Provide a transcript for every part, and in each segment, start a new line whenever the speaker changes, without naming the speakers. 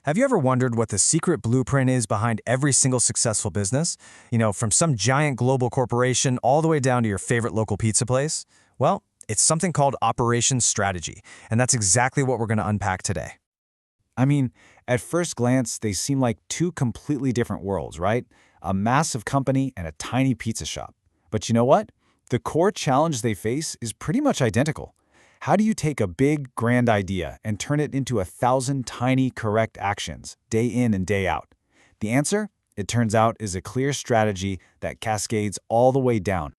Have you ever wondered what the secret blueprint is behind every single successful business? From some giant global corporation all the way down to your favorite local pizza place? Well, it's something called operations strategy, and that's exactly what we're going to unpack today.
I mean, at first glance, they seem like two completely different worlds, right? A massive company and a tiny pizza shop. But you know what? The core challenge they face is pretty much identical. How do you take a big, grand idea and turn it into 1,000 tiny, correct actions, day in and day out? The answer, it turns out, is a clear strategy that cascades all the way down.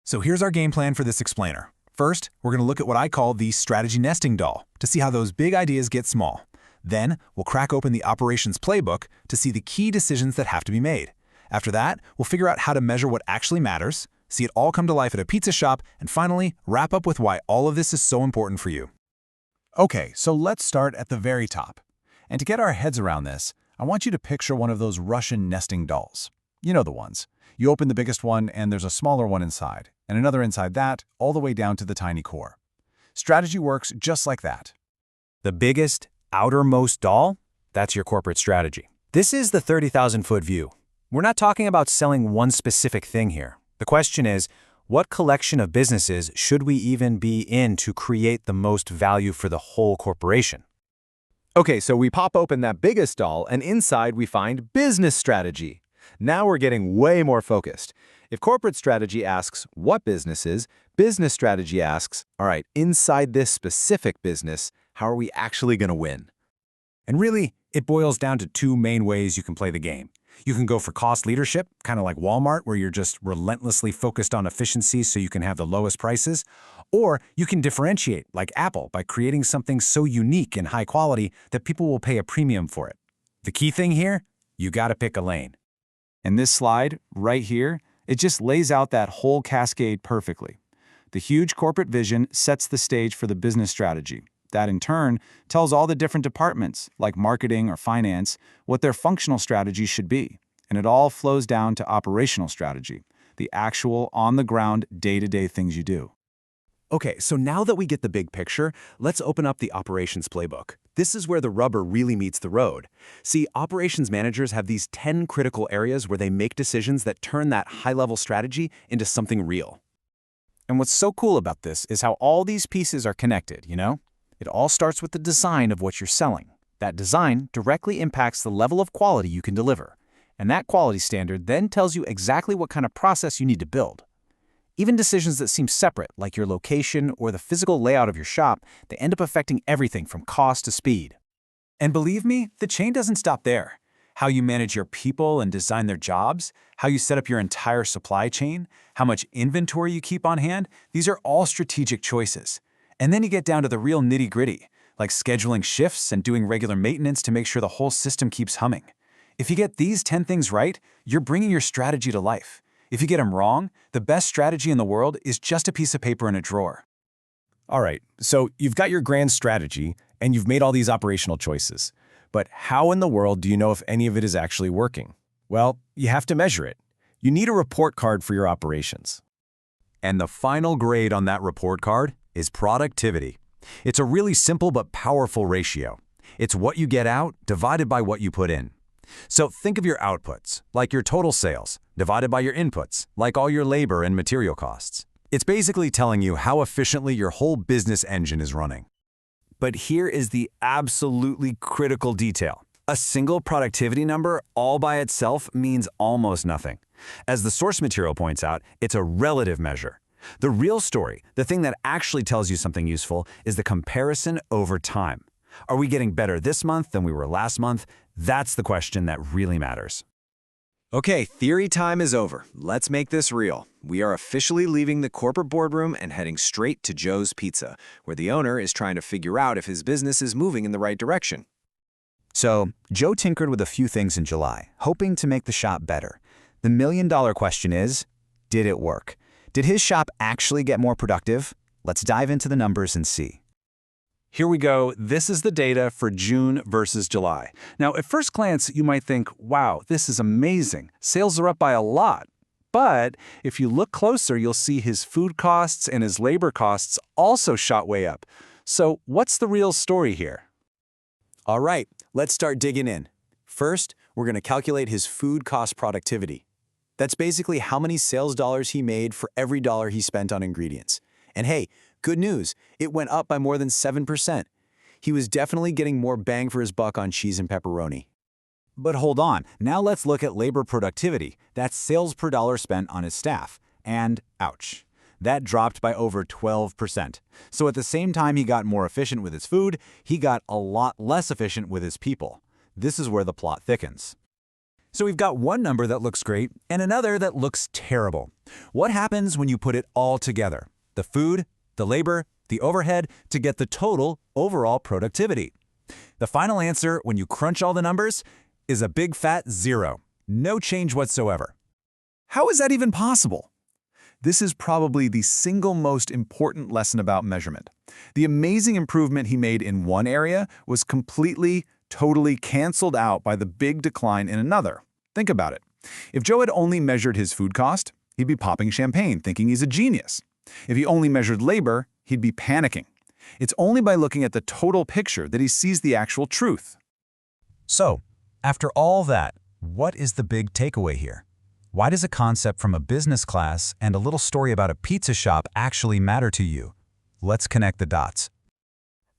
So here's our game plan for this explainer. First, we're going to look at what I call the strategy nesting doll to see how those big ideas get small. Then, we'll crack open the operations playbook to see the key decisions that have to be made. After that, we'll figure out how to measure what actually matters, see it all come to life at a pizza shop, and finally, wrap up with why all of this is so important for you. Okay, so let's start at the very top. And to get our heads around this, I want you to picture one of those Russian nesting dolls. You know the ones. You open the biggest one and there's a smaller one inside, and another inside that, all the way down to the tiny core. Strategy works just like that.
The biggest, outermost doll? That's your corporate strategy. This is the 30,000-foot view. We're not talking about selling one specific thing here. The question is, what collection of businesses should we even be in to create the most value for the whole corporation?
Okay, so we pop open that biggest doll, and inside we find business strategy. Now we're getting way more focused. If corporate strategy asks what businesses, business strategy asks, all right, inside this specific business, how are we actually going to win?
And really, it boils down to two main ways you can play the game. You can go for cost leadership, kind of like Walmart, where you're just relentlessly focused on efficiency so you can have the lowest prices. Or you can differentiate, like Apple, by creating something so unique and high quality that people will pay a premium for it. The key thing here, you gotta pick a lane.
And this slide, right here, it just lays out that whole cascade perfectly. The huge corporate vision sets the stage for the business strategy. That, in turn, tells all the different departments, like marketing or finance, what their functional strategy should be. And it all flows down to operational strategy, the actual, on-the-ground, day-to-day things you do.
Okay, so now that we get the big picture, let's open up the operations playbook. This is where the rubber really meets the road. See, operations managers have these 10 critical areas where they make decisions that turn that high-level strategy into something real.
And what's so cool about this is how all these pieces are connected, you know? It all starts with the design of what you're selling. That design directly impacts the level of quality you can deliver. And that quality standard then tells you exactly what kind of process you need to build. Even decisions that seem separate, like your location or the physical layout of your shop, they end up affecting everything from cost to speed.
And believe me, the chain doesn't stop there. How you manage your people and design their jobs, how you set up your entire supply chain, how much inventory you keep on hand, these are all strategic choices. And then you get down to the real nitty-gritty, like scheduling shifts and doing regular maintenance to make sure the whole system keeps humming. If you get these 10 things right, you're bringing your strategy to life. If you get them wrong, the best strategy in the world is just a piece of paper in a drawer.
All right, so you've got your grand strategy, and you've made all these operational choices. But how in the world do you know if any of it is actually working? Well, you have to measure it. You need a report card for your operations.
And the final grade on that report card is productivity. It's a really simple but powerful ratio. It's what you get out divided by what you put in. So think of your outputs, like your total sales, divided by your inputs, like all your labor and material costs. It's basically telling you how efficiently your whole business engine is running. But here is the absolutely critical detail. A single productivity number all by itself means almost nothing. As the source material points out, it's a relative measure. The real story, the thing that actually tells you something useful, is the comparison over time. Are we getting better this month than we were last month? That's the question that really matters.
Okay, theory time is over. Let's make this real. We are officially leaving the corporate boardroom and heading straight to Joe's Pizza, where the owner is trying to figure out if his business is moving in the right direction.
So, Joe tinkered with a few things in July, hoping to make the shop better. The million-dollar question is, did it work? Did his shop actually get more productive? Let's dive into the numbers and see.
Here we go. This is the data for June versus July. Now, at first glance, you might think, wow, this is amazing. Sales are up by a lot. But if you look closer, you'll see his food costs and his labor costs also shot way up. So what's the real story here?
All right, let's start digging in. First, we're going to calculate his food cost productivity. That's basically how many sales dollars he made for every dollar he spent on ingredients. And hey, good news, it went up by more than 7%. He was definitely getting more bang for his buck on cheese and pepperoni.
But hold on, now let's look at labor productivity. That's sales per dollar spent on his staff. And ouch, that dropped by over 12%. So at the same time he got more efficient with his food, he got a lot less efficient with his people. This is where the plot thickens.
So we've got one number that looks great and another that looks terrible. What happens when you put it all together? The food, the labor, the overhead, to get the total overall productivity. The final answer, when you crunch all the numbers, is a big fat 0. No change whatsoever.
How is that even possible? This is probably the single most important lesson about measurement. The amazing improvement he made in one area was completely, totally canceled out by the big decline in another. Think about it. If Joe had only measured his food cost, he'd be popping champagne, thinking he's a genius. If he only measured labor, he'd be panicking. It's only by looking at the total picture that he sees the actual truth.
So, after all that, what is the big takeaway here? Why does a concept from a business class and a little story about a pizza shop actually matter to you? Let's connect the dots.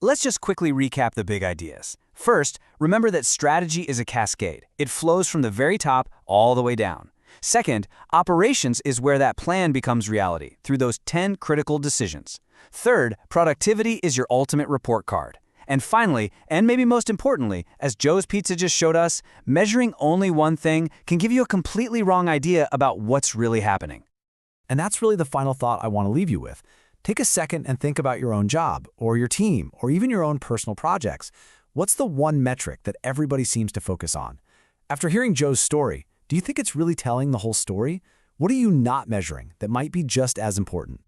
Let's just quickly recap the big ideas. First, remember that strategy is a cascade. It flows from the very top all the way down. Second, operations is where that plan becomes reality, through those 10 critical decisions. Third, productivity is your ultimate report card. And finally, and maybe most importantly, as Joe's Pizza just showed us, measuring only one thing can give you a completely wrong idea about what's really happening.
And that's really the final thought I want to leave you with. Take a second and think about your own job, or your team, or even your own personal projects. What's the one metric that everybody seems to focus on? After hearing Joe's story, do you think it's really telling the whole story? What are you not measuring that might be just as important?